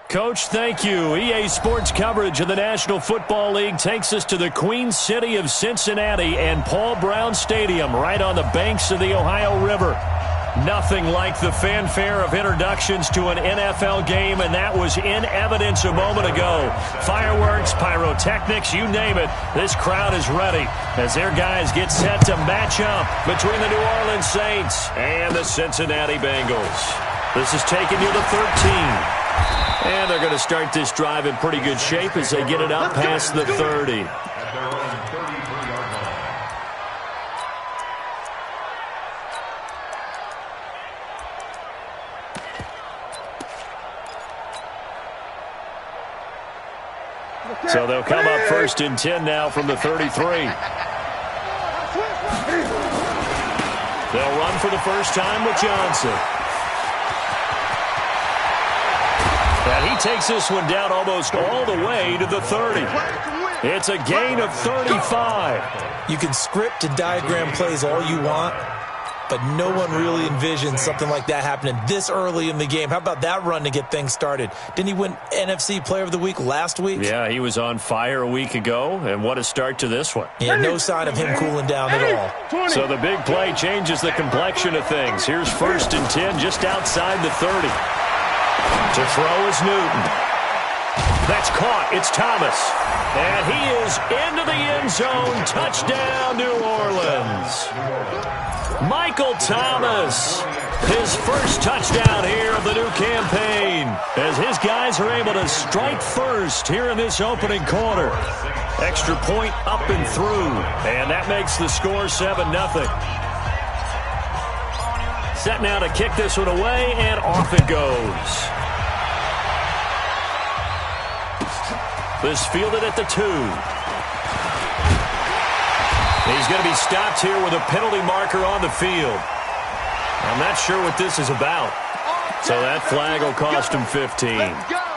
Coach, thank you. EA Sports coverage of the National Football League takes us to the Queen City of Cincinnati and Paul Brown Stadium right on the banks of the Ohio River. Nothing like the fanfare of introductions to an NFL game, and that was in evidence a moment ago. Fireworks, pyrotechnics, you name it. This crowd is ready as their guys get set to match up between the New Orleans Saints and the Cincinnati Bengals. This is taking you to 13. And they're going to start this drive in pretty good shape as they get it up past the 30. So they'll come up 1st and 10 now from the 33. They'll run for the first time with Johnson. And he takes this one down almost all the way to the 30. It's a gain of 35. You can script and diagram plays all you want, but no one really envisioned something like that happening this early in the game. How about that run to get things started? Didn't he win NFC Player of the Week last week? Yeah, he was on fire a week ago, and what a start to this one. Yeah, no sign of him cooling down at all. So the big play changes the complexion of things. Here's 1st and 10 just outside the 30. To throw is Newton. That's caught. It's Thomas. And he is into the end zone. Touchdown, New Orleans. Michael Thomas, his first touchdown here of the new campaign, as his guys are able to strike first here in this opening quarter. Extra point up and through, and that makes the score 7-0. Set now to kick this one away, and off it goes. This fielded at the 2. He's going to be stopped here with a penalty marker on the field. I'm not sure what this is about. So that flag will cost him 15.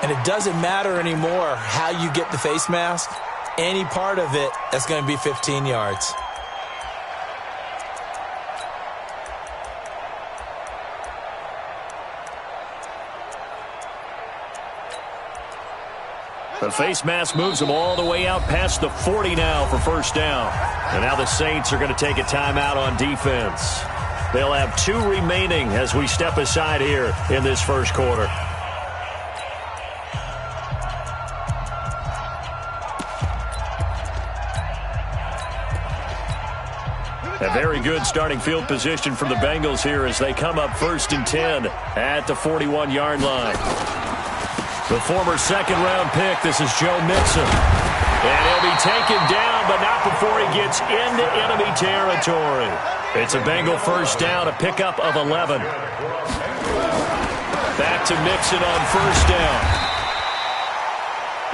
And it doesn't matter anymore how you get the face mask. Any part of it, that's going to be 15 yards. The face mask moves them all the way out past the 40 now for first down. And now the Saints are going to take a timeout on defense. They'll have 2 remaining as we step aside here in this first quarter. A very good starting field position from the Bengals here as they come up 1st and 10 at the 41-yard line. The former second-round pick, this is Joe Mixon. And he'll be taken down, but not before he gets into enemy territory. It's a Bengal first down, a pickup of 11. Back to Mixon on first down.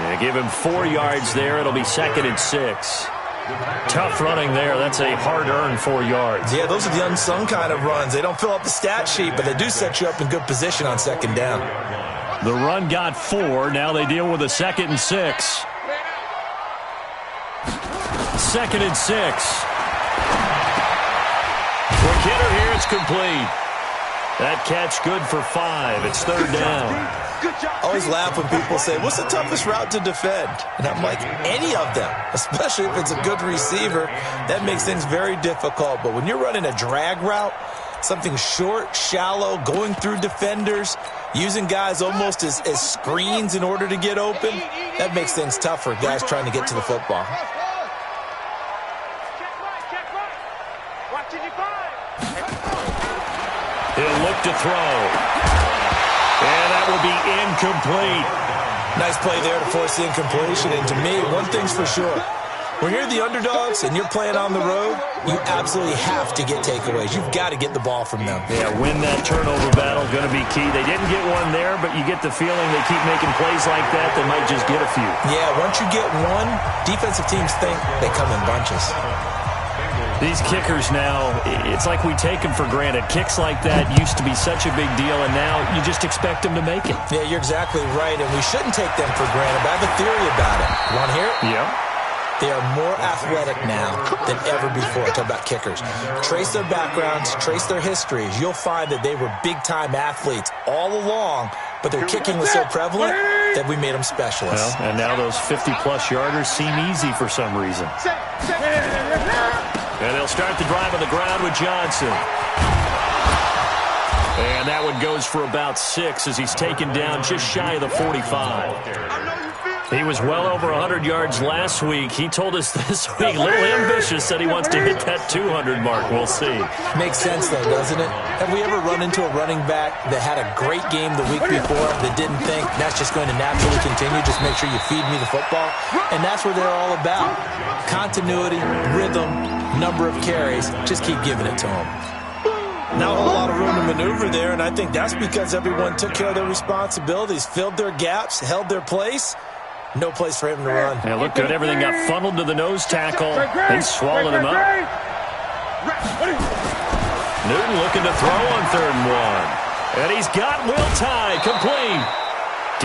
And give him 4 yards there. It'll be 2nd and 6. Tough running there. That's a hard-earned 4 yards. Yeah, those are the unsung kind of runs. They don't fill up the stat sheet, but they do set you up in good position on 2nd down. The run got 4. Now they deal with a 2nd and 6. 2nd and 6. For Kidder here, it's complete. That catch good for 5. It's 3rd down. I always laugh when people say, what's the toughest route to defend? And I'm like, any of them, especially if it's a good receiver. That makes things very difficult. But when you're running a drag route, something short, shallow, going through defenders, using guys almost as screens in order to get open, that makes things tough for guys trying to get to the football. He'll look to throw. And that will be incomplete. Nice play there to force the incompletion. And to me, one thing's for sure. When you're the underdogs and you're playing on the road, you absolutely have to get takeaways. You've got to get the ball from them. Yeah, win that turnover battle, going to be key. They didn't get one there, but you get the feeling they keep making plays like that, they might just get a few. Yeah, once you get one, defensive teams think they come in bunches. These kickers now, it's like we take them for granted. Kicks like that used to be such a big deal, and now you just expect them to make it. Yeah, you're exactly right, and we shouldn't take them for granted, but I have a theory about it. You want to hear it? Yeah. They are more athletic now than ever before. Talk about kickers. Trace their backgrounds, trace their histories. You'll find that they were big-time athletes all along, but their kicking was so prevalent, that we made them specialists. Well, and now those 50-plus yarders seem easy for some reason. And they'll start the drive on the ground with Johnson. And that one goes for about 6 as he's taken down just shy of the 45. He was well over 100 yards last week. He told us this week, a little ambitious, said he wants to hit that 200 mark. We'll see. Makes sense, though, doesn't it? Have we ever run into a running back that had a great game the week before that didn't think that's just going to naturally continue? Just make sure you feed me the football. And that's what they're all about. Continuity, rhythm, number of carries. Just keep giving it to them. Not a whole lot of room to maneuver there, and I think that's because everyone took care of their responsibilities, filled their gaps, held their place. No place for him to run. Yeah, looked good. Everything got funneled to the nose tackle. They swallowed him up. Newton looking to throw on 3rd and 1. And he's got Will Tye complete.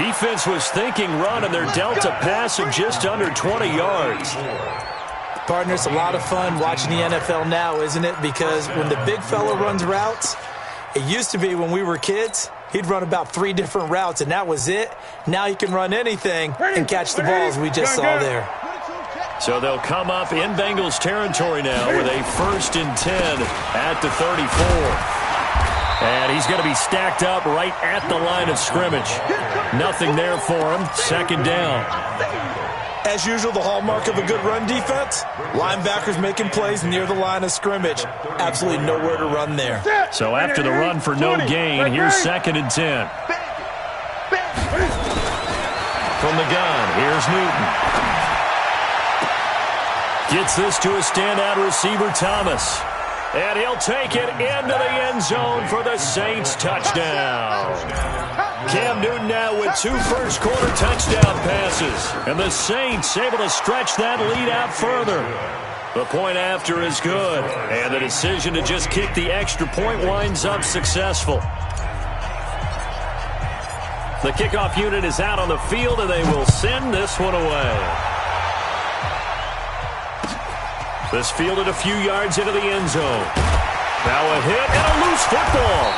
Defense was thinking run, and they're dealt a pass of just under 20 yards. Partner, it's a lot of fun watching the NFL now, isn't it? Because when the big fella runs routes, it used to be when we were kids, he'd run about 3 different routes, and that was it. Now he can run anything and catch the balls we just saw there. So they'll come up in Bengals territory now with a 1st and 10 at the 34. And he's going to be stacked up right at the line of scrimmage. Nothing there for him. 2nd down. As usual, the hallmark of a good run defense, linebackers making plays near the line of scrimmage. Absolutely nowhere to run there. So after the run for no gain, here's 2nd and 10. From the gun, here's Newton. Gets this to a standout receiver, Thomas. And he'll take it into the end zone for the Saints touchdown. Cam Newton now with 2 first-quarter touchdown passes. And the Saints able to stretch that lead out further. The point after is good. And the decision to just kick the extra point winds up successful. The kickoff unit is out on the field, and they will send this one away. This fielded a few yards into the end zone. Now a hit and a loose football.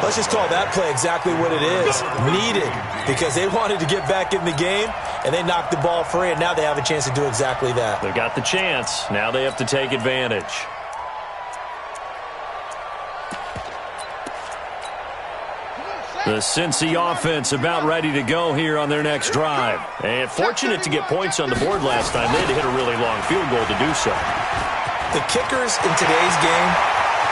Let's just call that play exactly what it is. Needed, because they wanted to get back in the game, and they knocked the ball free, and now they have a chance to do exactly that. They got the chance. Now they have to take advantage. The Cincy offense about ready to go here on their next drive. And fortunate to get points on the board last time. They had to hit a really long field goal to do so. The kickers in today's game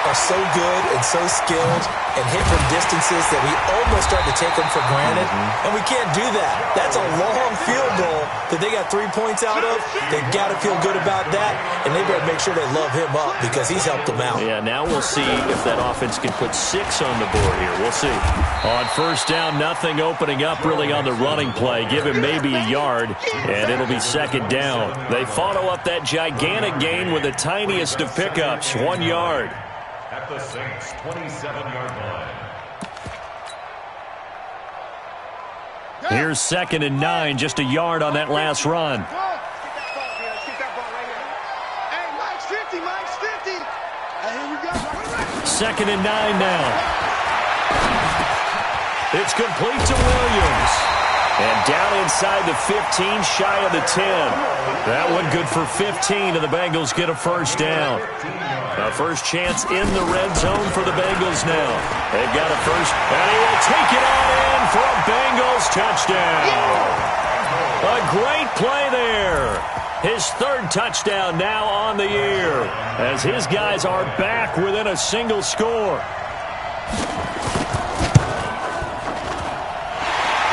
are so good and so skilled and hit from distances that we almost start to take them for granted. And we can't do that. That's a long field goal that they got 3 points out of. They've got to feel good about that, and they better make sure they love him up because he's helped them out. Yeah, now we'll see if that offense can put 6 on the board here. We'll see. On 1st down, nothing opening up really on the running play. Give him maybe a yard, and it'll be 2nd down. They follow up that gigantic gain with the tiniest of pickups, 1 yard. At the Saints' 27-yard line. Here's 2nd and 9, just a yard on that last run. 2nd and 9 now. It's complete to Williams. And down inside the 15, shy of the 10. That one good for 15, and the Bengals get a 1st down. A first chance in the red zone for the Bengals now. They've got a first, and he will take it on in for a Bengals touchdown. A great play there. His 3rd touchdown now on the year, as his guys are back within a single score.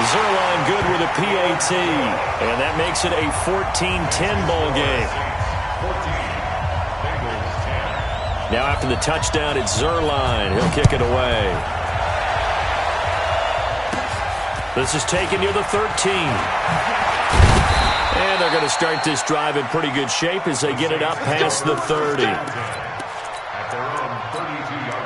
Zerline good with a PAT, and that makes it a 14-10 ball game. Now after the touchdown, it's Zerline. He'll kick it away. This is taken near the 13. And they're going to start this drive in pretty good shape as they get it up past the 30. At their own 32-yard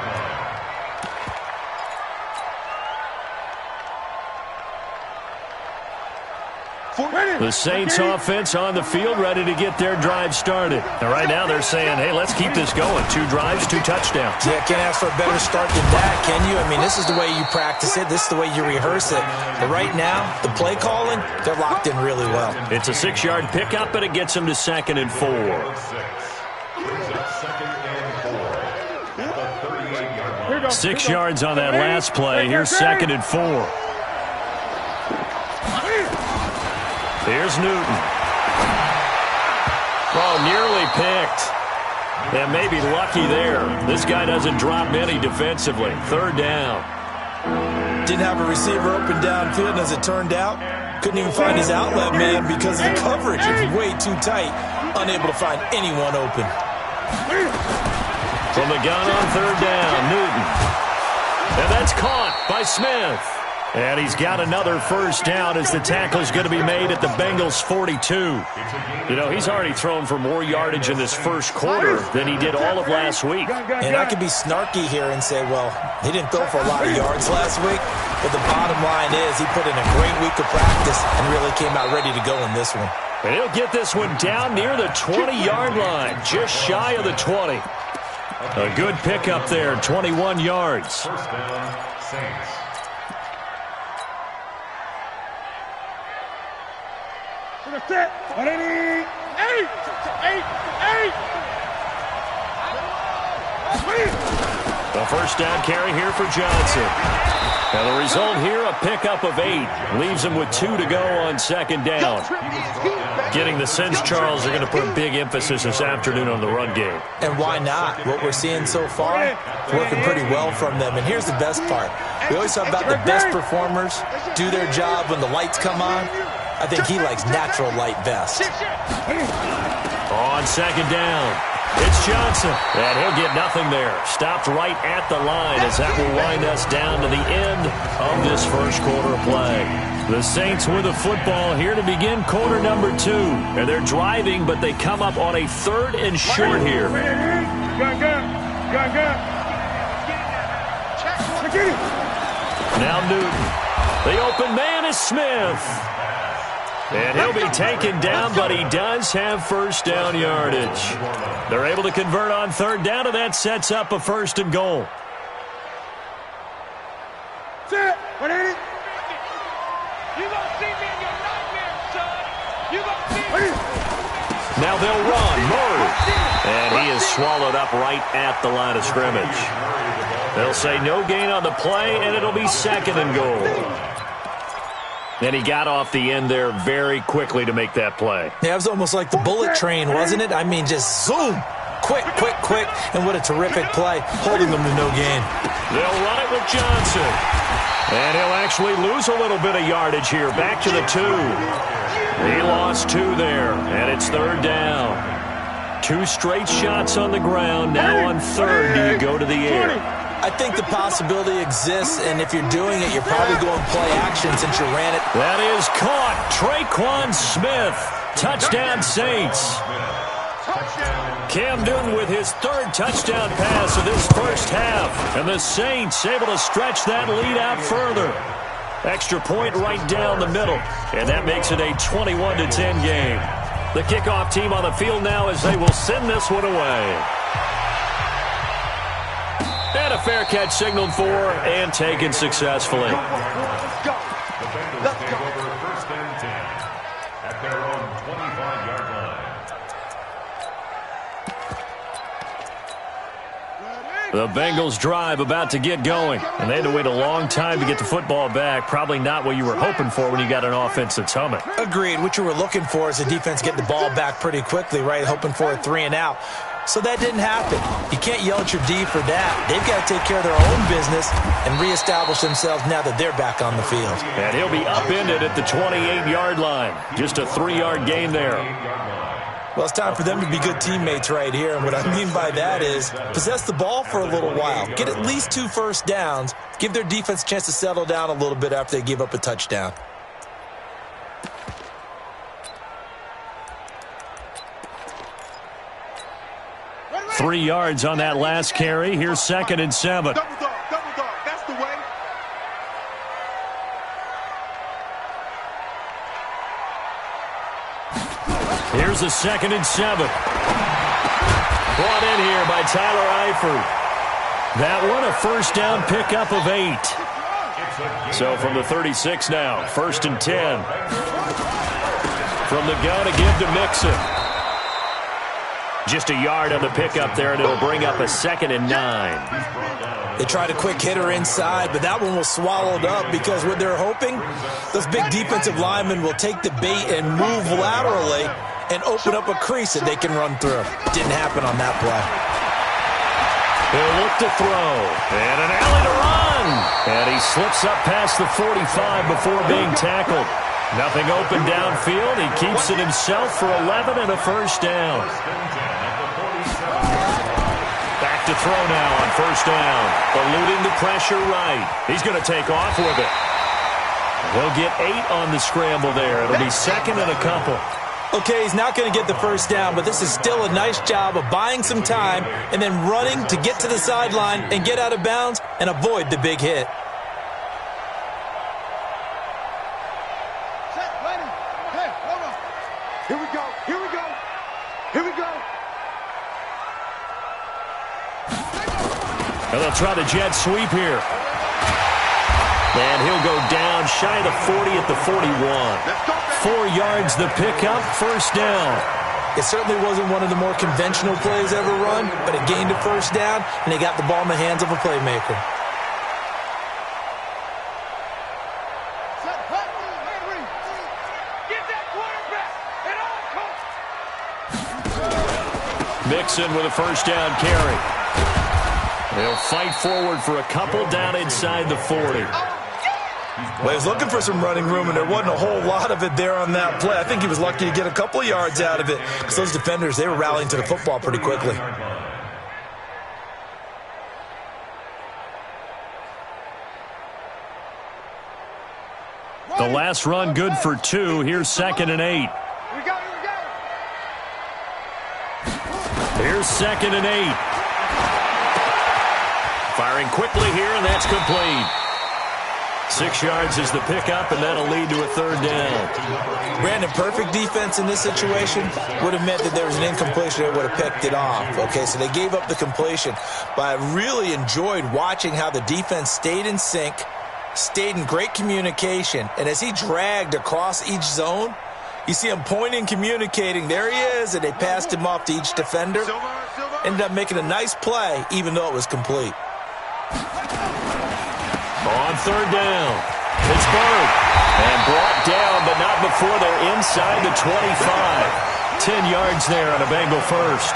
line. The Saints offense on the field, ready to get their drive started. And right now they're saying, hey, let's keep this going. 2 drives, 2 touchdowns. Yeah, can't ask for a better start than that, can you? I mean, this is the way you practice it. This is the way you rehearse it. But right now, the play calling, they're locked in really well. It's a 6-yard pickup, and it gets them to 2nd and 4. 6 yards on that last play. Here's 2nd and 4. Here's Newton. Oh, nearly picked. And maybe lucky there. This guy doesn't drop many defensively. 3rd down. Didn't have a receiver open downfield, and as it turned out, couldn't even find his outlet man because of the coverage. It was way too tight. Unable to find anyone open. From the gun on 3rd down, Newton. And that's caught by Smith. And he's got another first down as the tackle is going to be made at the Bengals' 42. You know, he's already thrown for more yardage in this first quarter than he did all of last week. And I could be snarky here and say, well, he didn't throw for a lot of yards last week, but the bottom line is he put in a great week of practice and really came out ready to go in this one. And he'll get this one down near the 20-yard line, just shy of the 20. A good pickup there, 21 yards. First down, Saints. Set. 188. 8. The first down carry here for Johnson. And the result here, a pickup of 8. Leaves him with 2 to go on 2nd down. Getting the sense, Charles, they're going to put a big emphasis this afternoon on the run game. And why not? What we're seeing so far, it's working pretty well from them. And here's the best part. We always talk about the best performers do their job when the lights come on. I think he likes natural light best. On 2nd down, it's Johnson. And he'll get nothing there. Stopped right at the line as that will wind us down to the end of this first quarter of play. The Saints with the football here to begin quarter number 2. And they're driving, but they come up on a 3rd and short here. Now Newton. The open man is Smith. And he'll be taken down, but he does have first down yardage. They're able to convert on 3rd down, and that sets up a 1st and goal. Set. 180. You gonna see me in your nightmare, son. You gonna see me. Now they'll run. Murray. And he is swallowed up right at the line of scrimmage. They'll say no gain on the play, and it'll be 2nd and goal. And he got off the end there very quickly to make that play. Yeah, it was almost like the bullet train, wasn't it? I mean, just zoom. Quick. And what a terrific play, holding them to no gain. They'll run it with Johnson. And he'll actually lose a little bit of yardage here. Back to the 2. He lost 2 there, and it's 3rd down. 2 straight shots on the ground. Now on 3rd, do you go to the air? I think the possibility exists, and if you're doing it, you're probably going play action since you ran it. That is caught. Traquan Smith. Touchdown, Saints. Cam Newton with his 3rd touchdown pass of this first half. And the Saints able to stretch that lead out further. Extra point right down the middle. And that makes it a 21-10 game. The kickoff team on the field now as they will send this one away. And a fair catch signaled for and taken successfully. The Bengals take over 1st and 10 at their own 25-yard line. The Bengals drive about to get going. And they had to wait a long time to get the football back. Probably not what you were hoping for when you got an offense that's humming. Agreed. What you were looking for is the defense getting the ball back pretty quickly, right? Hoping for a 3 and out. So that didn't happen. You can't yell at your D for that. They've got to take care of their own business and reestablish themselves now that they're back on the field. And he'll be upended at the 28-yard line. Just a 3-yard gain there. Well, it's time for them to be good teammates right here. And what I mean by that is possess the ball for a little while. Get at least 2 first downs. Give their defense a chance to settle down a little bit after they give up a touchdown. 3 yards on that last carry. Here's 2nd and 7. Double dog. That's the way. a 2nd and 7. Brought in here by Tyler Eifert. That one a first down pickup of 8. So from the 36 now, 1st and 10. From the gun to give to Mixon. Just a yard on the pickup there, and it'll bring up a 2nd and 9. They tried a quick hitter inside, but that one was swallowed up because what they're hoping, those big defensive linemen will take the bait and move laterally and open up a crease that they can run through. Didn't happen on that play. He'll look to throw. And an alley to run. And he slips up past the 45 before being tackled. Nothing open downfield. He keeps it himself for 11 and a first down. Back to throw now on first down. Eluding the pressure right. He's going to take off with it. He'll get 8 on the scramble there. It'll be 2nd and a couple. Okay, he's not going to get the first down, but this is still a nice job of buying some time and then running to get to the sideline and get out of bounds and avoid the big hit. Here we go. Here we go. Here we go. And they'll try the jet sweep here. And he'll go down shy of the 40 at the 41. 4 yards the pickup, first down. It certainly wasn't one of the more conventional plays ever run, but it gained a first down, and they got the ball in the hands of a playmaker. Mixon with a first down carry. They'll fight forward for a couple down inside the 40. Well, he was looking for some running room, and there wasn't a whole lot of it there on that play. I think he was lucky to get a couple of yards out of it because those defenders, they were rallying to the football pretty quickly. The last run good for 2. Here's 2nd and 8. Here's 2nd and 8. Firing quickly here, and that's complete. 6 yards is the pickup, and that'll lead to a 3rd down. Brandon, perfect defense in this situation would have meant that there was an incompletion. They would have picked it off. Okay, so they gave up the completion. But I really enjoyed watching how the defense stayed in sync, stayed in great communication, and as he dragged across each zone, you see him pointing, communicating. There he is, and they passed him off to each defender. Ended up making a nice play, even though it was complete. On 3rd down, Pittsburgh. And brought down, but not before they're inside the 25. 10 yards there on a Bengal first.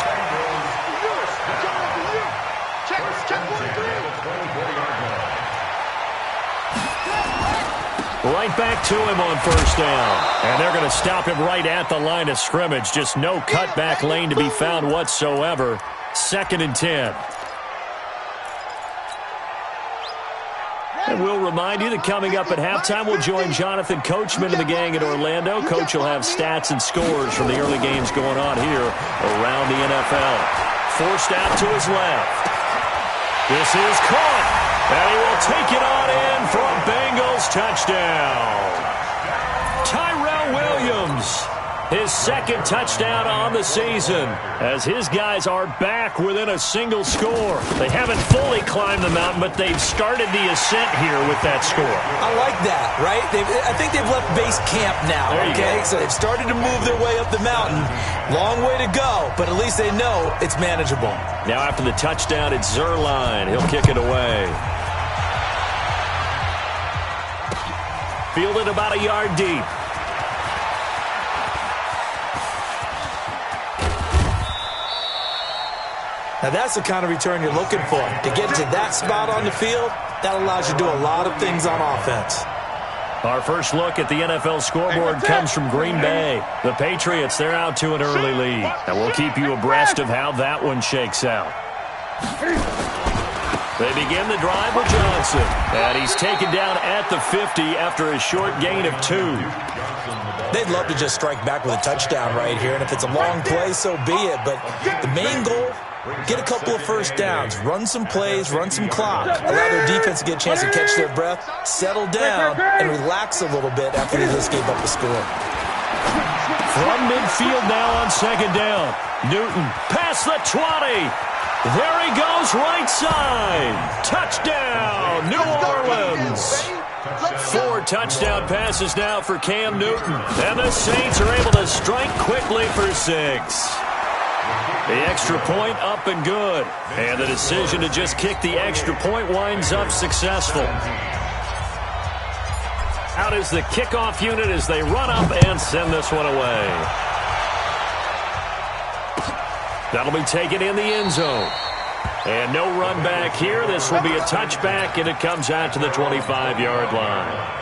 Right back to him on first down. And they're going to stop him right at the line of scrimmage. Just no cutback lane to be found whatsoever. 2nd and 10. And we'll remind you that coming up at halftime, we'll join Jonathan Coachman and the gang in Orlando. Coach will have stats and scores from the early games going on here around the NFL. Forced out to his left. This is caught. And he will take it on in for a Bengals touchdown. Tyrell Williams, his 2nd touchdown on the season, as his guys are back within a single score. They haven't fully climbed the mountain, but they've started the ascent here with that score. I like that, right? I think they've left base camp now, okay? So they've started to move their way up the mountain. Long way to go, but at least they know it's manageable. Now after the touchdown, it's Zerline. He'll kick it away. Fielded about a yard deep. Now that's the kind of return you're looking for. To get to that spot on the field, that allows you to do a lot of things on offense. Our first look at the NFL scoreboard comes from Green Bay. The Patriots, they're out to an early lead. And we'll keep you abreast of how that one shakes out. They begin the drive with Johnson. And he's taken down at the 50 after a short gain of 2. They'd love to just strike back with a touchdown right here. And if it's a long play, so be it. But the main goal, get a couple of first downs, run some plays, run some clock, allow their defense to get a chance to catch their breath, settle down, and relax a little bit after they just gave up the score. From midfield now on second down. Newton past the 20. There he goes, right side. Touchdown, New Orleans. 4 touchdown passes now for Cam Newton. And the Saints are able to strike quickly for 6. The extra point up and good. And the decision to just kick the extra point winds up successful. Out is the kickoff unit as they run up and send this one away. That'll be taken in the end zone. And no run back here. This will be a touchback, and it comes out to the 25-yard line.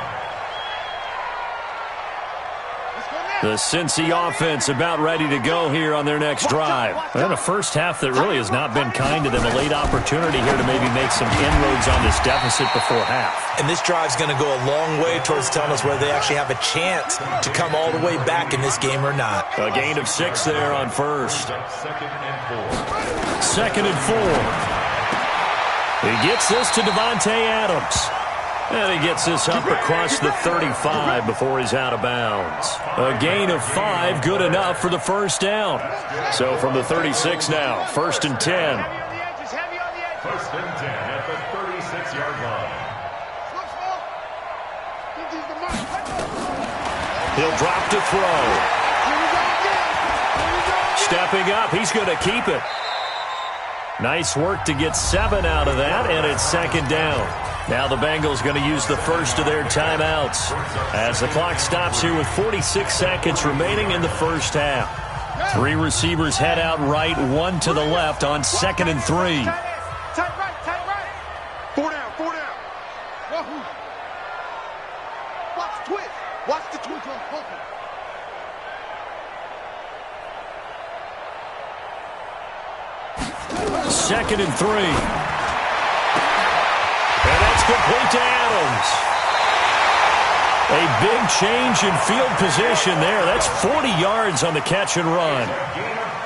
The Cincy offense about ready to go here on their next drive. And a first half that really has not been kind to them. A late opportunity here to maybe make some inroads on this deficit before half. And this drive's going to go a long way towards telling us whether they actually have a chance to come all the way back in this game or not. A gain of 6 there on first. Second and 4. He gets this to Devontae Adams. And he gets this up across the 35 before he's out of bounds. A gain of 5, good enough for the first down. So from the 36 now, first and 10. First and 10 at the 36-yard line. He'll drop to throw. Stepping up, he's going to keep it. Nice work to get 7 out of that, and it's second down. Now the Bengals going to use the first of their timeouts as the clock stops here with 46 seconds remaining in the first half. 3 receivers head out right, 1 to the left on second and 3. Tight right. 4 down. Wahoo. Watch the twist. Watch the twist on Holcomb. Second and 3. And that's complete to Adams. A big change in field position there. That's 40 yards on the catch and run.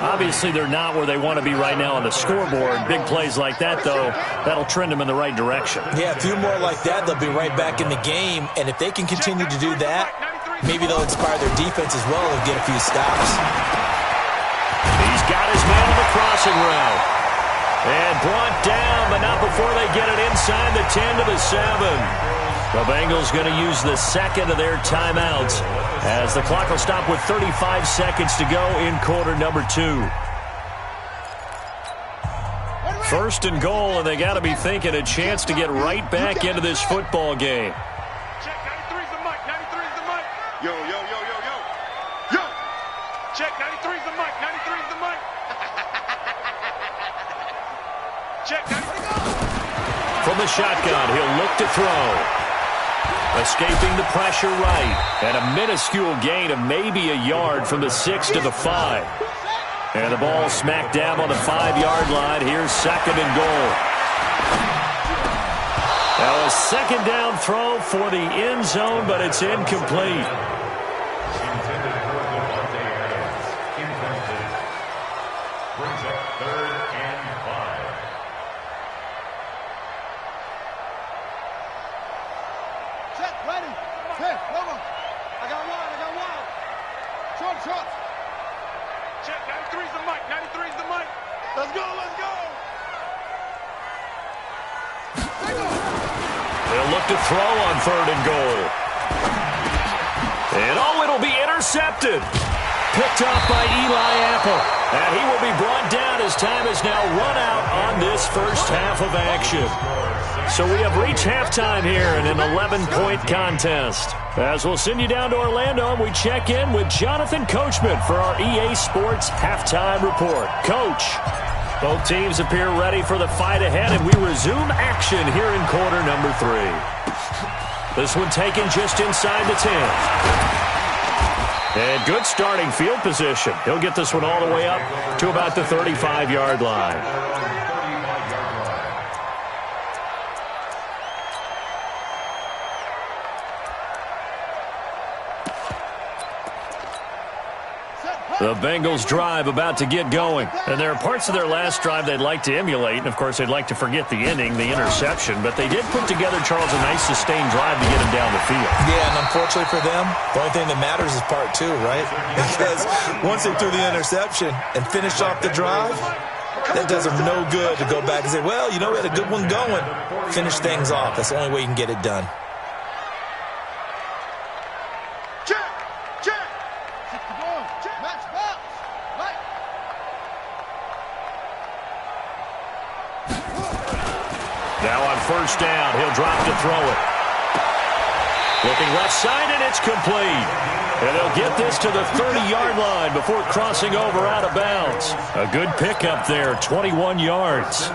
Obviously, they're not where they want to be right now on the scoreboard. Big plays like that, though, that'll trend them in the right direction. Yeah, a few more like that, they'll be right back in the game. And if they can continue to do that, maybe they'll inspire their defense as well and get a few stops. He's got his man on the crossing route. And brought down, but not before they get it inside the 10 to the 7. The Bengals going to use the second of their timeouts as the clock will stop with 35 seconds to go in quarter number 2. First and goal, and they got to be thinking a chance to get right back into this football game. Check, 93's the mic. 93's the mic. Yo. Check, 93's the mic. 93's the mic. Check, 93. From the shotgun, he'll look to throw. Escaping the pressure right. And a minuscule gain of maybe a yard from the 6 to the 5. And the ball smacked down on the 5-yard line. Here's second and goal. Now a second down throw for the end zone, but it's incomplete. Intended for Devontae Adams. Incomplete. Brings up 3rd and 5. Check, ready. Hey, come on. I got one. Short. Check, 93's the mic. 93's the mic. Let's go. They'll look to throw on 3rd and goal. And it'll be intercepted. Picked off by Eli Apple. And he will be brought down as time is now run out on this first half of action. So we have reached halftime here in an 11-point contest. As we'll send you down to Orlando, and we check in with Jonathan Coachman for our EA Sports Halftime Report. Coach, both teams appear ready for the fight ahead, and we resume action here in quarter number 3. This one taken just inside the 10. And good starting field position. He'll get this one all the way up to about the 35-yard line. Set, The Bengals drive about to get going. And there are parts of their last drive they'd like to emulate. And, of course, they'd like to forget the ending, the interception. But they did put together, Charles, a nice sustained drive to get them down the field. Yeah, and unfortunately for them, the only thing that matters is part 2, right? Because once they threw the interception and finished off the drive, that does them no good to go back and say, well, you know, we had a good one going. Finish things off. That's the only way you can get it done. Now on first down, he'll drop to throw it. Looking left side, and it's complete. And they'll get this to the 30-yard line before crossing over out of bounds. A good pickup there, 21 yards.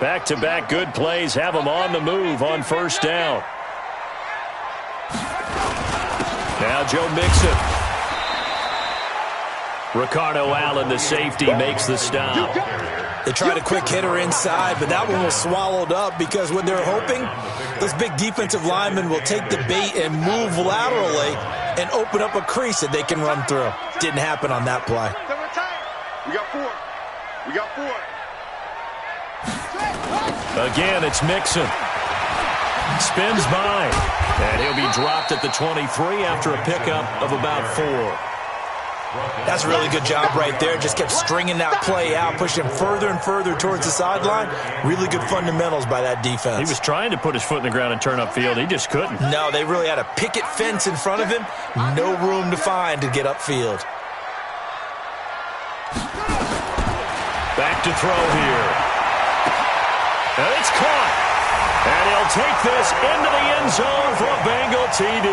Back-to-back good plays have them on the move on first down. Now Joe Mixon. Ricardo Allen, the safety, makes the stop. They tried a quick hitter inside, but that one was swallowed up because when they're hoping, those big defensive linemen will take the bait and move laterally and open up a crease that they can run through. Didn't happen on that play. We got 4. We got 4. Again, it's Mixon. Spins by, and he'll be dropped at the 23 after a pickup of about 4. That's a really good job right there. Just kept stringing that play out, pushing him further and further towards the sideline. Really good fundamentals by that defense. He was trying to put his foot in the ground and turn upfield. He just couldn't. No, they really had a picket fence in front of him. No room to find to get upfield. Back to throw here. And it's caught. And he'll take this into the end zone for a Bengal TD.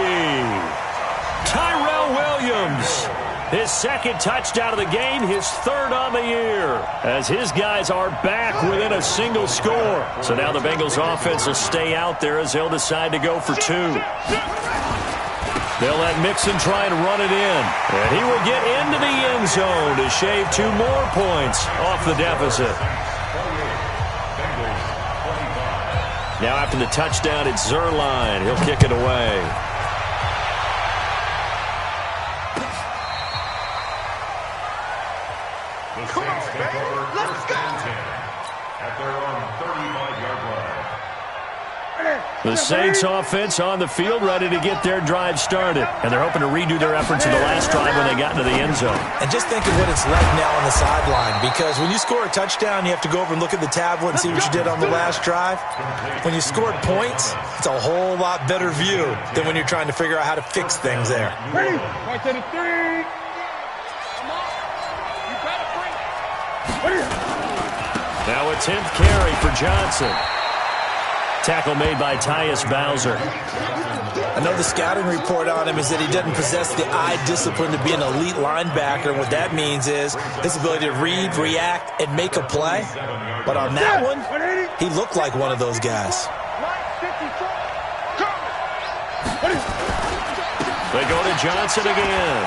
Tyrell Williams. His second touchdown of the game, his third on the year, as his guys are back within a single score. So now the Bengals offense will stay out there as they'll decide to go for 2. They'll let Mixon try and run it in, and he will get into the end zone to shave 2 more points off the deficit. Now after the touchdown, it's Zerline. He'll kick it away. The Saints offense on the field ready to get their drive started. And they're hoping to redo their efforts in the last drive when they got into the end zone. And just think of what it's like now on the sideline. Because when you score a touchdown, you have to go over and look at the tablet and see what you did on the last drive. When you scored points, it's a whole lot better view than when you're trying to figure out how to fix things there. Ready? Right to the 3. Come on. You better bring it. Now a 10th carry for Johnson. Tackle made by Tyus Bowser. I know the scouting report on him is that he doesn't possess the eye discipline to be an elite linebacker. And what that means is his ability to read, react, and make a play. But on that one, he looked like one of those guys. They go to Johnson again.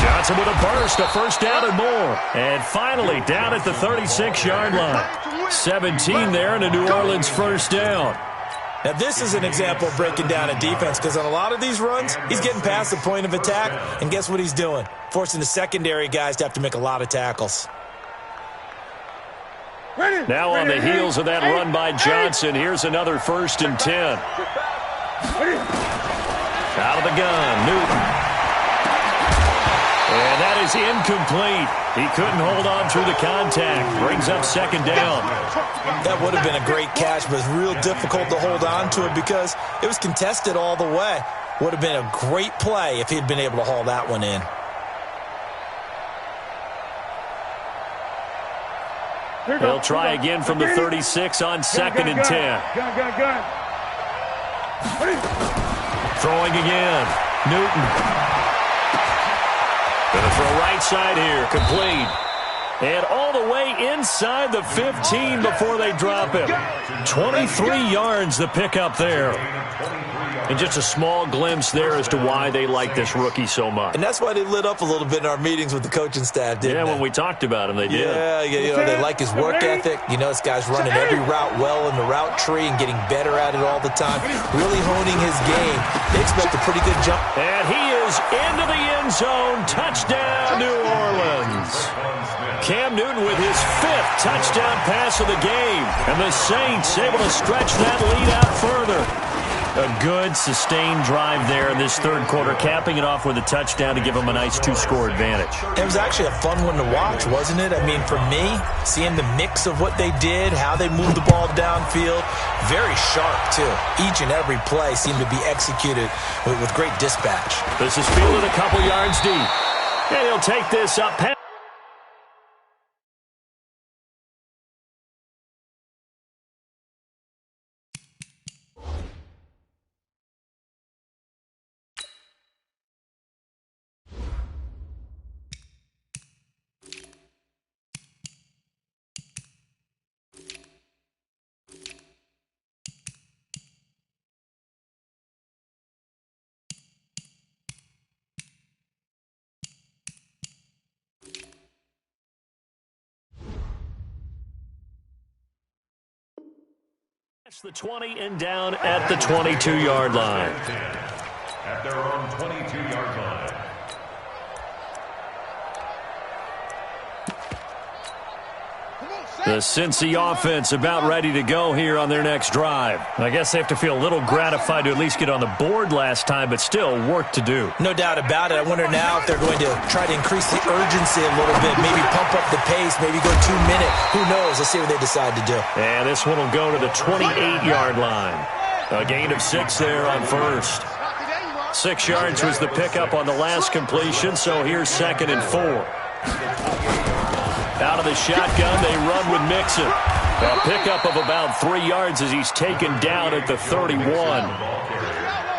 Johnson with a burst, a first down and more. And finally down at the 36-yard line. 17 there and a New Orleans first down. Now this is an example of breaking down a defense because on a lot of these runs, he's getting past the point of attack. And guess what he's doing? Forcing the secondary guys to have to make a lot of tackles. Now on the heels of that run by Johnson, here's another 1st and 10. Out of the gun, Newton. And that is incomplete. He couldn't hold on through the contact. Brings up 2nd down. That would have been a great catch, but it's real difficult to hold on to it because it was contested all the way. Would have been a great play if he'd been able to haul that one in. They'll try again from the 36 on 2nd and 10. Throwing again. Newton. Going to throw right side here. Complete. And all the way inside the 15 before they drop him. 23 yards the pickup there. And just a small glimpse there as to why they like this rookie so much. And that's why they lit up a little bit in our meetings with the coaching staff, didn't they? When we talked about him, they did. Yeah, you know, they like his work ethic. You know, this guy's running every route well in the route tree and getting better at it all the time. Really honing his game. They expect a pretty good jump. And he is goes into the end zone. Touchdown, New Orleans. Cam Newton with his 5th touchdown pass of the game. And the Saints able to stretch that lead out further. A good, sustained drive there in this third quarter, capping it off with a touchdown to give them a nice 2-score advantage. It was actually a fun one to watch, wasn't it? I mean, for me, seeing the mix of what they did, how they moved the ball downfield, very sharp, too. Each and every play seemed to be executed with great dispatch. This is fielded a couple yards deep. And he'll take this up. The 20 and down at the 22-yard line. At their own 22-yard line. The Cincy offense about ready to go here on their next drive. I guess they have to feel a little gratified to at least get on the board last time, but still work to do. No doubt about it. I wonder now if they're going to try to increase the urgency a little bit, maybe pump up the pace, maybe go 2-minute. Who knows? Let's see what they decide to do. And this one will go to the 28-yard line. A gain of 6 there on first. 6 yards was the pickup on the last completion, so here's 2nd and 4. Out of the shotgun, they run with Mixon. A pickup of about 3 yards as he's taken down at the 31.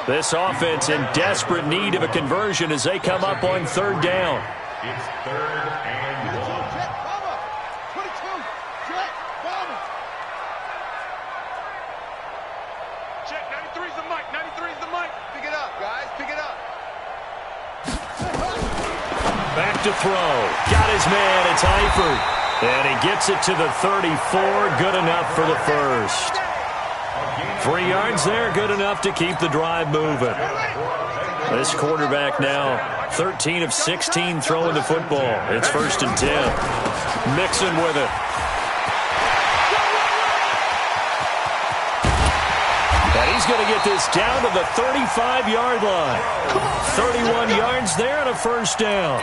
This offense in desperate need of a conversion as they come up on 3rd down. It's 3rd and 1. Check, 93's the mic, 93's the mic. Pick it up, guys, pick it up. Back to throw. Got his man. It's Eifert. And he gets it to the 34. Good enough for the first. 3 yards there. Good enough to keep the drive moving. This quarterback now 13 of 16 throwing the football. It's 1st and 10. Mixon with it. And he's going to get this down to the 35-yard line. 31 yards there and a 1st down.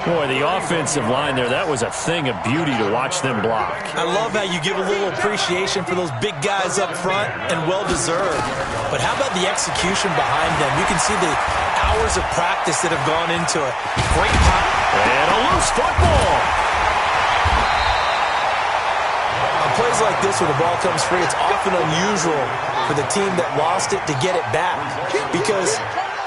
Boy, the offensive line there, that was a thing of beauty to watch them block. I love how you give a little appreciation for those big guys up front, and well-deserved. But how about the execution behind them? You can see the hours of practice that have gone into it. Great pop. And a loose football. On plays like this where the ball comes free, it's often unusual for the team that lost it to get it back. Because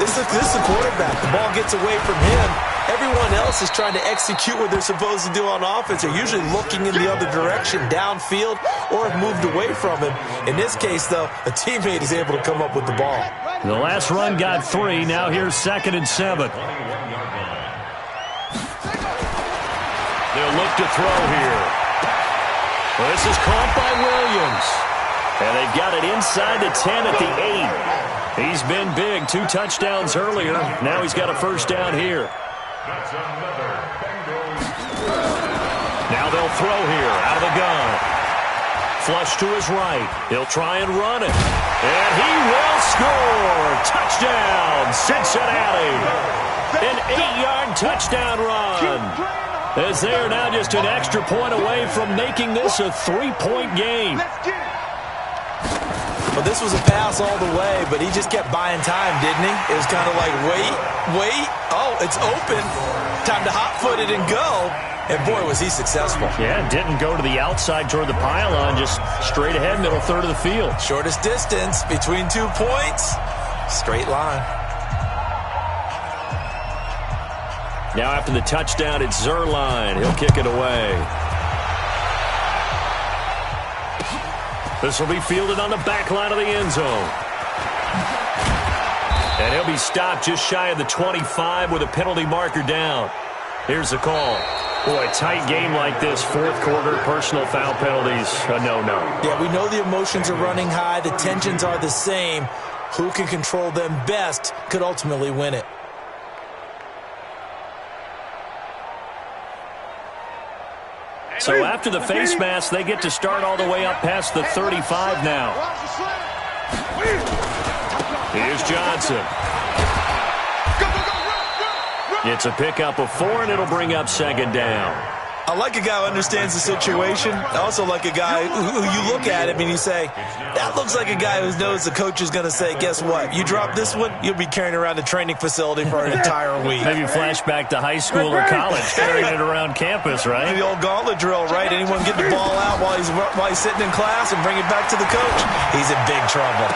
this is the quarterback. The ball gets away from him. Everyone else is trying to execute what they're supposed to do on offense. They're usually looking in the other direction, downfield, or have moved away from him. In this case, though, a teammate is able to come up with the ball. The last run got 3. Now here's 2nd and 7. They'll look to throw here. Well, this is caught by Williams. And they've got it inside the 10 at the 8. He's been big. 2 touchdowns earlier. Now he's got a 1st down here. That's another Bengals. Now they'll throw here out of the gun. Flush to his right. He'll try and run it. And he will score. Touchdown, Cincinnati. An 8-yard touchdown run. As they are now just an extra point away from making this a 3-point game. Well, this was a pass all the way, but he just kept buying time, didn't he? It was kind of like, wait. Oh, it's open. Time to hot-foot it and go. And, boy, was he successful. Yeah, didn't go to the outside toward the pylon, just straight ahead, middle third of the field. Shortest distance between 2 points. Straight line. Now after the touchdown, it's Zerline. He'll kick it away. This will be fielded on the back line of the end zone. And he'll be stopped just shy of the 25 with a penalty marker down. Here's the call. Boy, a tight game like this, 4th quarter, personal foul penalties, a no-no. Yeah, we know the emotions are running high. The tensions are the same. Who can control them best could ultimately win it. So after the face mask, they get to start all the way up past the 35 now. Here's Johnson. It's a pickup of 4, and it'll bring up second down. I like a guy who understands the situation. I also like a guy who you look at him and you say, that looks like a guy who knows the coach is going to say, guess what? You drop this one, you'll be carrying around the training facility for an entire week. Maybe flashback to high school or college, carrying it around campus, right? The old gauntlet drill, right? Anyone get the ball out while he's sitting in class and bring it back to the coach? He's in big trouble.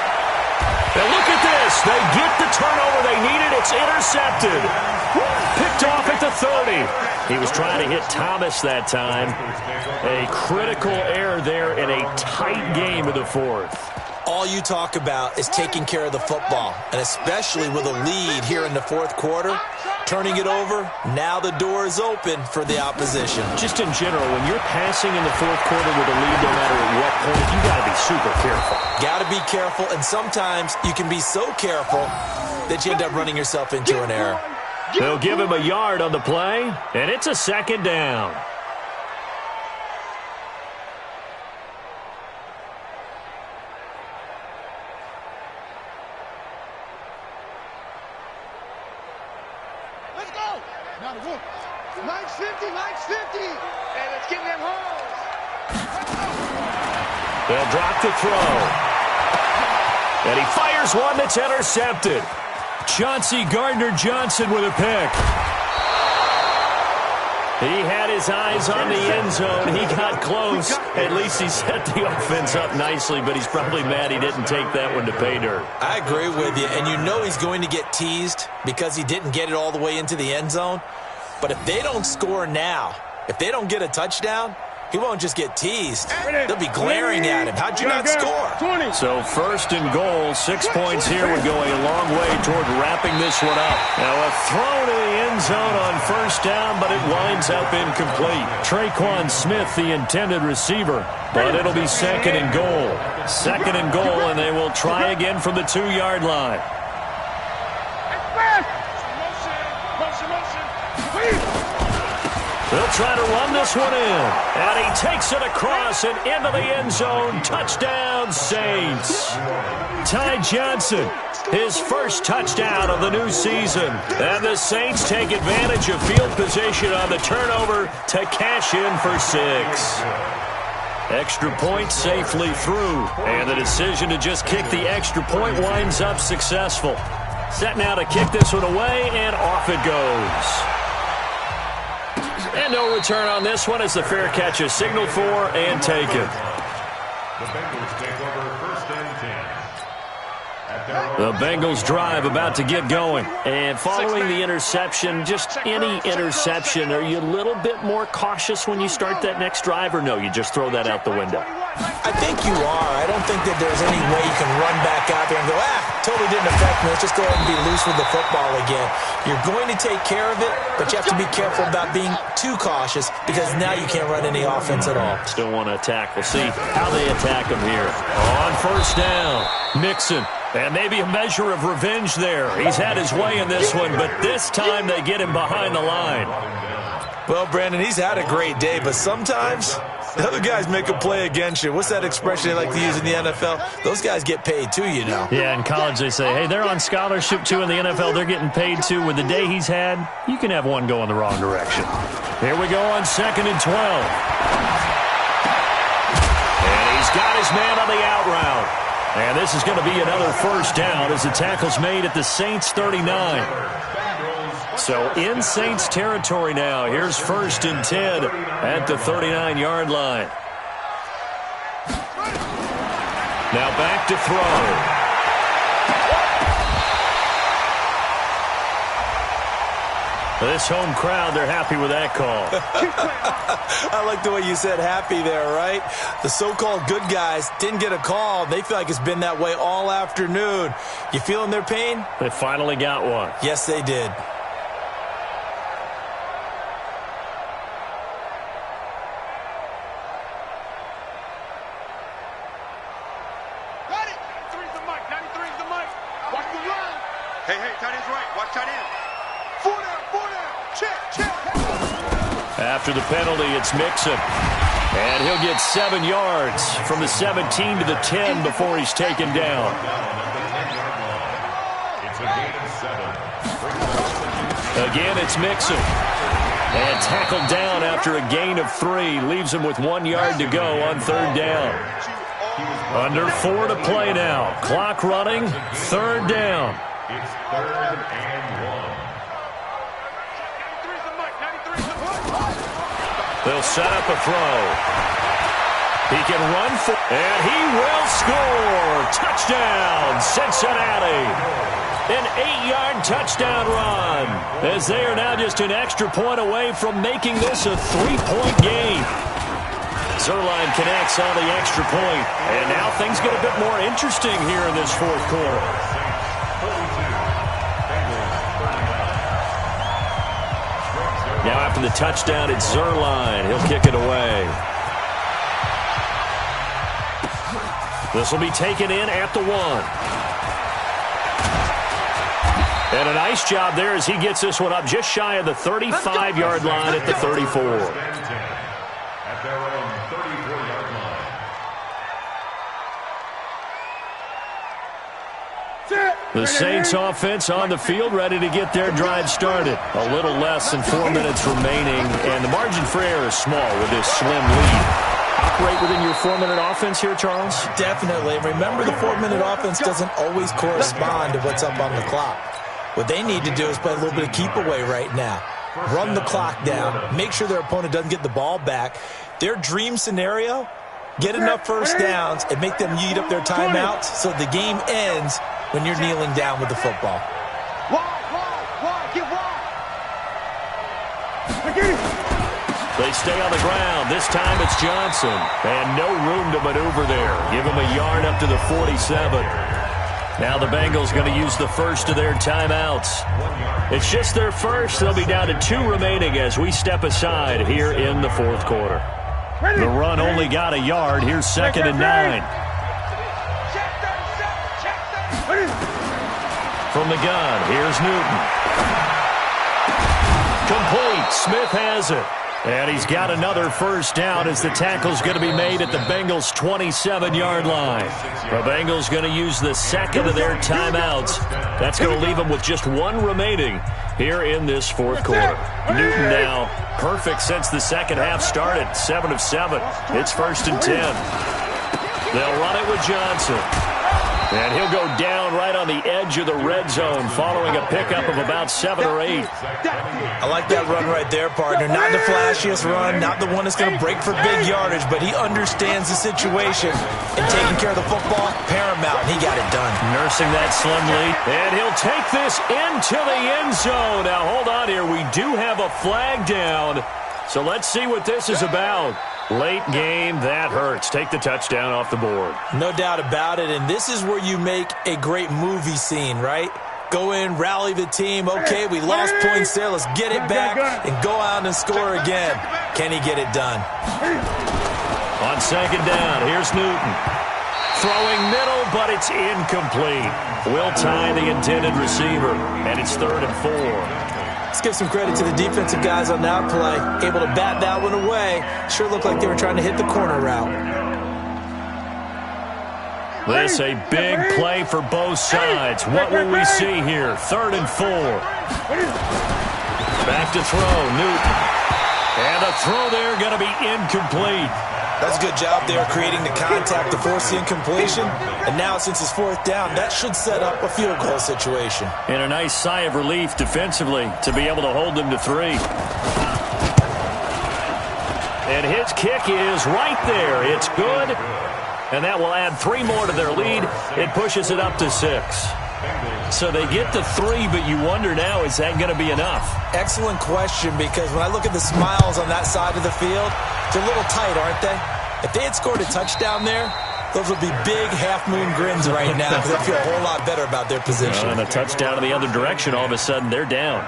Now look at this. They get the turnover they needed. It's intercepted. Picked off at the 30. He was trying to hit Thomas that time. A critical error there in a tight game of the fourth. All you talk about is taking care of the football, and especially with a lead here in the fourth quarter, turning it over, now the door is open for the opposition. Just in general, when you're passing in the fourth quarter with a lead, no matter at what point, you got to be super careful. Got to be careful, and sometimes you can be so careful that you end up running yourself into an error. They'll give him a yard on the play, and it's a second down. Let's go. Now the wolf. Line 50, line 50. Hey, let's get them holes. They'll drop the throw. And he fires one that's intercepted. Chauncey Gardner-Johnson with a pick. He had his eyes on the end zone. He got close. At least he set the offense up nicely, but he's probably mad he didn't take that one to pay dirt. I agree with you, and you know he's going to get teased because he didn't get it all the way into the end zone. But if they don't score now, if they don't get a touchdown, he won't just get teased. They'll be glaring at him. How'd you not score? So first and goal, 6 points here would go a long way toward wrapping this one up. Now a throw to the end zone on first down, but it winds up incomplete. Traquan Smith, the intended receiver, but it'll be second and goal. Second and goal, and they will try again from the 2-yard line. They'll try to run this one in. And he takes it across and into the end zone. Touchdown, Saints. Ty Johnson, his first touchdown of the new season. And the Saints take advantage of field position on the turnover to cash in for 6. Extra point safely through. And the decision to just kick the extra point winds up successful. Set now to kick this one away, and off it goes. And no return on this one as the fair catch is signaled for and taken. The Bengals take over first and 10. The Bengals drive about to get going. And following the interception, just any interception, are you a little bit more cautious when you start that next drive, or no, you just throw that out the window? I think you are. I don't think that there's any way you can run back out there and go, totally didn't affect me. Let's just go ahead and be loose with the football again. You're going to take care of it, but you have to be careful about being too cautious because now you can't run any offense at all. Still want to attack. We'll see how they attack him here. On first down, Mixon. And maybe a measure of revenge there. He's had his way in this one, but this time they get him behind the line. Well, Brandon, he's had a great day, but sometimes the other guys make a play against you. What's that expression they like to use in the NFL? Those guys get paid too, you know. Yeah, in college they say, hey, they're on scholarship too. In the NFL, they're getting paid too. With the day he's had, you can have one going the wrong direction. Here we go on 2nd and 12. And he's got his man on the out route. And this is going to be another first down as the tackle's made at the Saints 39. So in Saints territory now. Here's 1st and 10 at the 39-yard line. Now back to throw. This home crowd, they're happy with that call. I like the way you said happy there, right? The so-called good guys didn't get a call. They feel like it's been that way all afternoon. You feeling their pain? They finally got one. Yes, they did. Got it. 93's the mic. 93's the mic. Watch the run. Hey, tight end's right. Watch tight end. 4 down. Check. After the penalty, it's Mixon. And he'll get 7 yards from the 17 to the 10 before he's taken down. Again, it's Mixon. And tackled down after a gain of 3. Leaves him with 1 yard to go on 3rd down. Under 4 to play now. Clock running. 3rd down. It's 3rd and 1. They'll set up a throw. He can run for, and he will score. Touchdown, Cincinnati. An 8-yard touchdown run, as they are now just an extra point away from making this a 3-point game. Zerline connects on the extra point, and now things get a bit more interesting here in this 4th quarter. Now after the touchdown, it's Zerline. He'll kick it away. This will be taken in at the 1. And a nice job there as he gets this one up just shy of the 35-yard line at the 34. At their own 34-yard line. The Saints offense on the field, ready to get their drive started. A little less than 4 minutes remaining, and the margin for error is small with this slim lead. Operate within your 4-minute offense here, Charles? Definitely. Remember, the 4-minute offense doesn't always correspond to what's up on the clock. What they need to do is play a little bit of keep away right now. Run the clock down. Make sure their opponent doesn't get the ball back. Their dream scenario, get enough first downs and make them eat up their timeouts so the game ends when you're kneeling down with the football. They stay on the ground. This time it's Johnson. And no room to maneuver there. Give him a yard up to the 47. Now the Bengals going to use the first of their timeouts. It's just their first. They'll be down to 2 remaining as we step aside here in the 4th quarter. The run only got a yard. Here's 2nd and 9. From the gun, here's Newton. Complete. Smith has it. And he's got another first down as the tackle's going to be made at the Bengals' 27-yard line. The Bengals going to use the second of their timeouts. That's going to leave them with just 1 remaining here in this 4th quarter. Newton now perfect since the second half started. 7 of 7. It's 1st and 10. They'll run it with Johnson. And he'll go down right on the edge of the red zone following a pickup of about 7 or 8. I like that run right there, partner. Not the flashiest run, not the one that's going to break for big yardage, but he understands the situation, and taking care of the football, paramount, and he got it done. Nursing that slim lead, and he'll take this into the end zone. Now, hold on here. We do have a flag down, so let's see what this is about. Late game, that hurts. Take the touchdown off the board. No doubt about it, and this is where you make a great movie scene, right? Go in, rally the team. Okay, we lost points there. Let's get it back and go out and score again. Can he get it done? On 2nd down, here's Newton. Throwing middle, but it's incomplete. Will tie the intended receiver, and it's 3rd and 4. Let's give some credit to the defensive guys on that play. Able to bat that one away. Sure looked like they were trying to hit the corner route. This a big play for both sides. What will we see here? 3rd and 4. Back to throw, Newton. And the throw there going to be incomplete. That's a good job there creating the contact to force the incompletion. And now since it's 4th down, that should set up a field goal situation. And a nice sigh of relief defensively to be able to hold them to 3. And his kick is right there. It's good. And that will add 3 more to their lead. It pushes it up to 6. So they get to 3, but you wonder now, is that going to be enough? Excellent question, because when I look at the smiles on that side of the field, they're a little tight, aren't they? If they had scored a touchdown there, those would be big half-moon grins right now because they feel a whole lot better about their position. And a touchdown in the other direction, all of a sudden, they're down.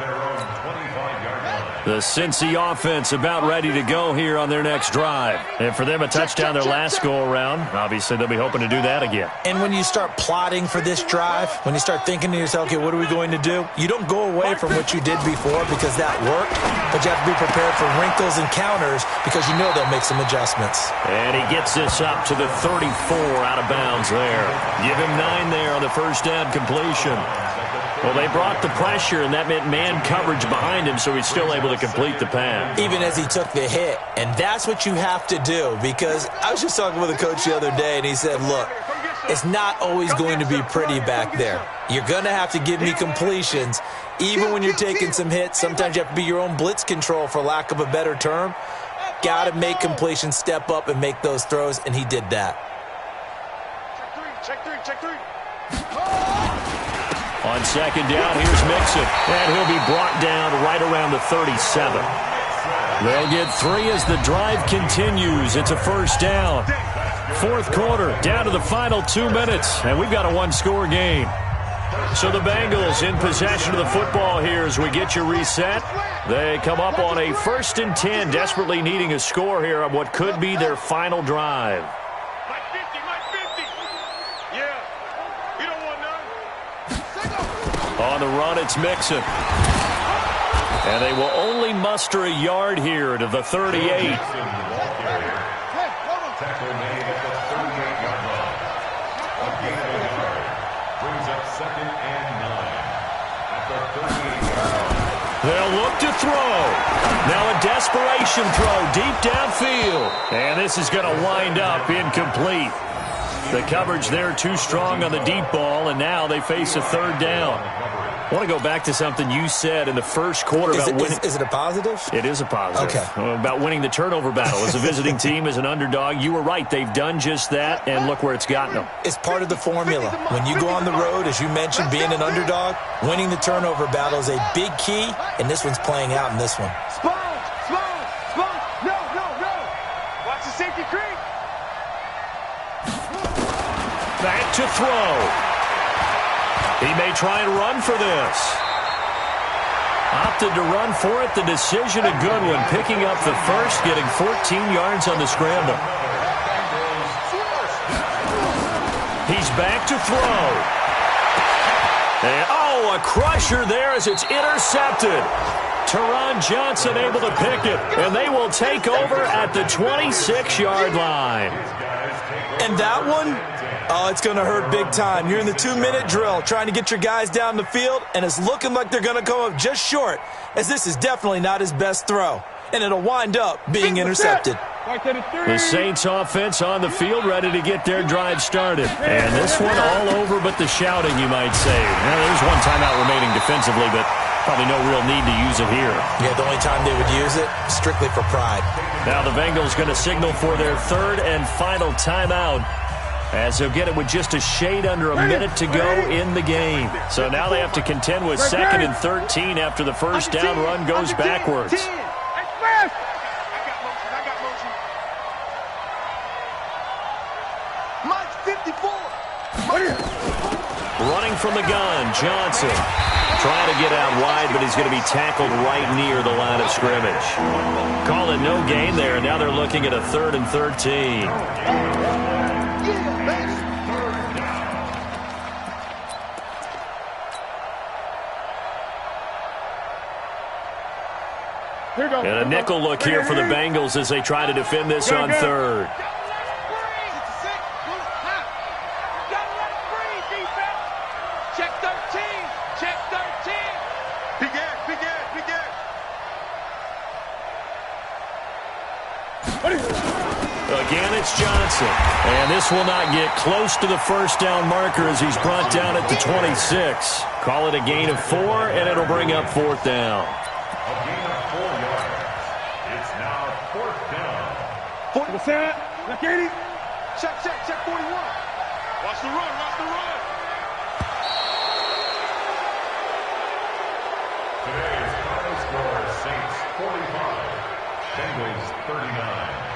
The Cincy offense about ready to go here on their next drive. And for them, a touchdown their last go-around. Obviously, they'll be hoping to do that again. And when you start plotting for this drive, when you start thinking to yourself, okay, what are we going to do? You don't go away from what you did before because that worked, but you have to be prepared for wrinkles and counters because you know they'll make some adjustments. And he gets this up to the 34 out of bounds there. Give him 9 there on the first down completion. Well, they brought the pressure, and that meant man coverage behind him, so he's still able to complete the pass. Even as he took the hit. And that's what you have to do, because I was just talking with a coach the other day, and he said, look, it's not always going to be pretty back there. You're going to have to give me completions. Even when you're taking some hits, sometimes you have to be your own blitz control, for lack of a better term. Got to make completions, step up, and make those throws, and he did that. Check three. On second down, here's Mixon, and he'll be brought down right around the 37. They'll get 3 as the drive continues. It's a first down. Fourth quarter, down to the final 2 minutes, and we've got a one-score game. So the Bengals in possession of the football here as we get you reset. They come up on a 1st and 10, desperately needing a score here on what could be their final drive. Mike 50. Yeah. We don't want none. On the run, it's Mixon. And they will only muster a yard here to the 38. Tackle made at the 38-yard line. A gain of a yard brings up 2nd and 9 at the 38-yard line. They'll look to throw. Now a desperation throw deep downfield. And this is going to wind up incomplete. The coverage there too strong on the deep ball, and now they face a 3rd down. I want to go back to something you said in the first quarter about winning. Is it a positive? It is a positive. Okay. About winning the turnover battle as a visiting team, as an underdog. You were right. They've done just that, and look where it's gotten them. It's part of the formula. When you go on the road, as you mentioned, being an underdog, winning the turnover battle is a big key, and this one's playing out in this one. Spawn. No. Watch the safety creep. Back to throw. He may try and run for this. Opted to run for it. The decision a good one. Picking up the first, getting 14 yards on the scramble. He's back to throw. And, a crusher there as it's intercepted. Teron Johnson able to pick it. And they will take over at the 26-yard line. And that one, it's going to hurt big time. You're in the 2-minute drill trying to get your guys down the field, and it's looking like they're going to come up just short, as this is definitely not his best throw. And it'll wind up being intercepted. The Saints offense on the field ready to get their drive started. And this one all over but the shouting, you might say. Now, there's one timeout remaining defensively, but probably no real need to use it here. Yeah, the only time they would use it, strictly for pride. Now the Bengals going to signal for their 3rd and final timeout, as they'll get it with just a shade under a minute to go in the game. So now they have to contend with 2nd and 13 after the first down run goes backwards. I got motion. Mike's 54. Running from the gun, Johnson. Trying to get out wide, but he's going to be tackled right near the line of scrimmage. Call it no gain there. Now they're looking at a 3rd and 13. And a nickel look here for the Bengals as they try to defend this on 3rd. Check 13. Big ass. Again, it's Johnson. And this will not get close to the first down marker as he's brought down at the 26. Call it a gain of 4, and it'll bring up 4th down. A gain of 4 yards. It's now 4th down. 40%. Look at it. Check 41. Watch the run. Today's final score, Saints 45, Bengals 39.